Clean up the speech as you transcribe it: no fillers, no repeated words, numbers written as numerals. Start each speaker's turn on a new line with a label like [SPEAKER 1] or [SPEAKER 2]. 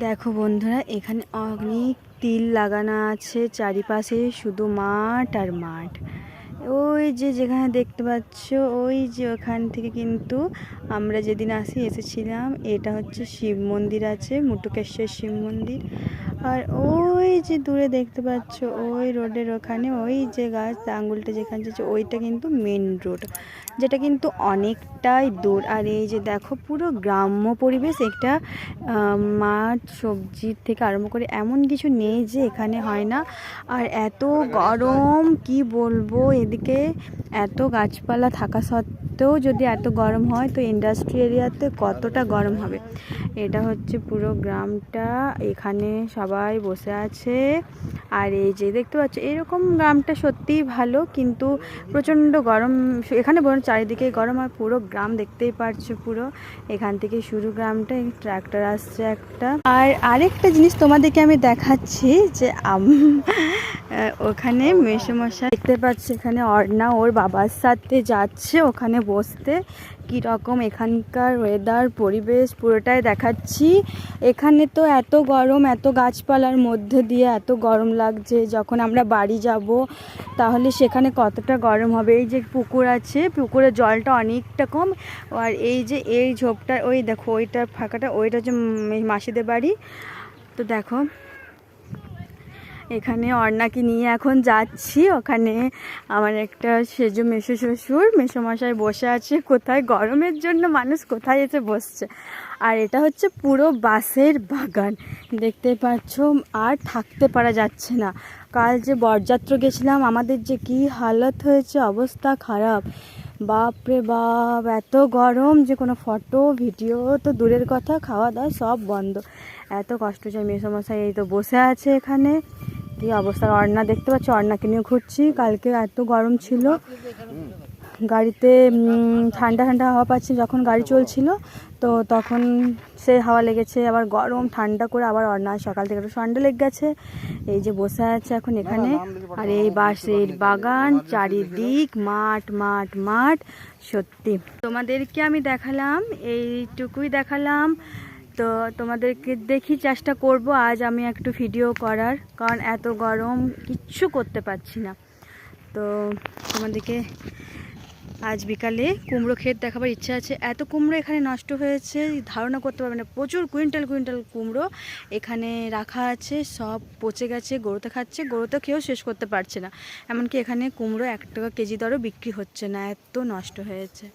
[SPEAKER 1] দেখো বন্ধুরা, এখানে অনেক তিল লাগানো আছে, চারিপাশে শুধু মাঠ আর মাঠ। ওই যে যেখানে দেখতে পাচ্ছ, ওই যে ওখান থেকে কিন্তু আমরা যেদিন এসেছিলাম, এটা হচ্ছে শিব মন্দির আছে, মুটুকেশ্বর শিব মন্দির। আর ওই যে দূরে দেখতে পাচ্ছ, ওই রোডের ওখানে ওই যে গাছ আঙুলটা যেখানে যাচ্ছে, ওইটা কিন্তু মেন রোড, যেটা কিন্তু অনেকটাই দূর। আর এই যে দেখো, পুরো গ্রাম্য পরিবেশ। একটা মাঠ, সবজির থেকে আরম্ভ করে এমন কিছু নেই যে এখানে হয় না। আর এত গরম কি বলবো, এদিকে এত গাছপালা থাকা সত্ত্বেও যদি এত গরম হয়, তো ইন্ডাস্ট্রি এরিয়াতে কতটা গরম হবে। এটা হচ্ছে পুরো গ্রামটা, এখানে সবাই বসে আছে। আর এই যে দেখতে পাচ্ছ, এরকম গ্রামটা সত্যিই ভালো, কিন্তু প্রচণ্ড গরম এখানে, বরং চারিদিকে গরম। আর পুরো গ্রাম দেখতেই পারছো, পুরো এখান থেকে শুরু গ্রামটা। ট্রাক্টর আসছে একটা। আর আরেকটা জিনিস তোমাদেরকে আমি দেখাচ্ছি, যে ওখানে মেসোমশাই দেখতে পাচ্ছি, এখানে অর্ণা ওর বাবার সাথে যাচ্ছে ওখানে বসতে। কীরকম এখানকার ওয়েদার, পরিবেশ পুরোটাই দেখাচ্ছি। এখানে তো এত গরম, এত গাছপালার মধ্যে দিয়ে এত গরম লাগছে। যখন আমরা বাড়ি যাব তাহলে সেখানে কতটা গরম হবে। এই যে পুকুর আছে, পুকুরের জলটা অনেকটা কম। আর এই যে এই ঝোপটা, ওই দেখো ওইটা ফাঁকাটা, ওইটা হচ্ছে মাসিদের বাড়ি। তো দেখো, এখানে অর্ণাকে নিয়ে এখন যাচ্ছি। ওখানে আমার একটা সেজো মেসো শ্বশুর, মেসোমশাই বসে আছে। কোথায় গরমের জন্য মানুষ কোথায় এসে বসছে। আর এটা হচ্ছে পুরো বাঁশের বাগান, দেখতে পাচ্ছ। আর থাকতে পারা যাচ্ছে না। কাল যে বরযাত্র গেছিলাম, আমাদের যে কি হালত হয়েছে, অবস্থা খারাপ। বাপরে বাপ, এত গরম যে কোনো ফটো ভিডিও তো দূরের কথা, খাওয়া দাওয়া সব বন্ধ। এত কষ্ট চাই। মেসোমশাই এই তো বসে আছে এখানে। কি অবস্থা। অর্ণা দেখতে পাচ্ছ, অর্ণাকে নিয়ে ঘুরছি। কালকে এত গরম ছিল, গাড়িতে ঠান্ডা ঠান্ডা হাওয়া পাচ্ছি যখন গাড়ি চলছিল, তো তখন সে হাওয়া লেগেছে, আবার গরম ঠান্ডা করে আবার অর্ণা সকাল থেকে একটু ঠান্ডা লেগে গেছে। এই যে বসে আছে এখন এখানে। আর এই বাঁশের বাগান, চারিদিক মাঠ মাঠ মাঠ। সত্যি তোমাদেরকে আমি দেখালাম, এইটুকুই দেখালাম। তো তোমাদেরকে দেখি চেষ্টা করব আজ আমি একটু ভিডিও করার, কারণ এত গরম কিচ্ছু করতে পারছি না। তো তোমাদেরকে আজ বিকালে কুমড়ো ক্ষেত দেখাবার ইচ্ছা আছে। এত কুমড়ো এখানে নষ্ট হয়েছে, ধারণা করতে পারবে না। প্রচুর কুইন্টাল কুইন্টাল কুমড়ো এখানে রাখা আছে, সব পচে গেছে। গরুতে খাচ্ছে, গরুতে খেয়েও শেষ করতে পারছে না। এমনকি এখানে কুমড়ো 1 টাকা কেজি দরও বিক্রি হচ্ছে না, এত নষ্ট হয়েছে।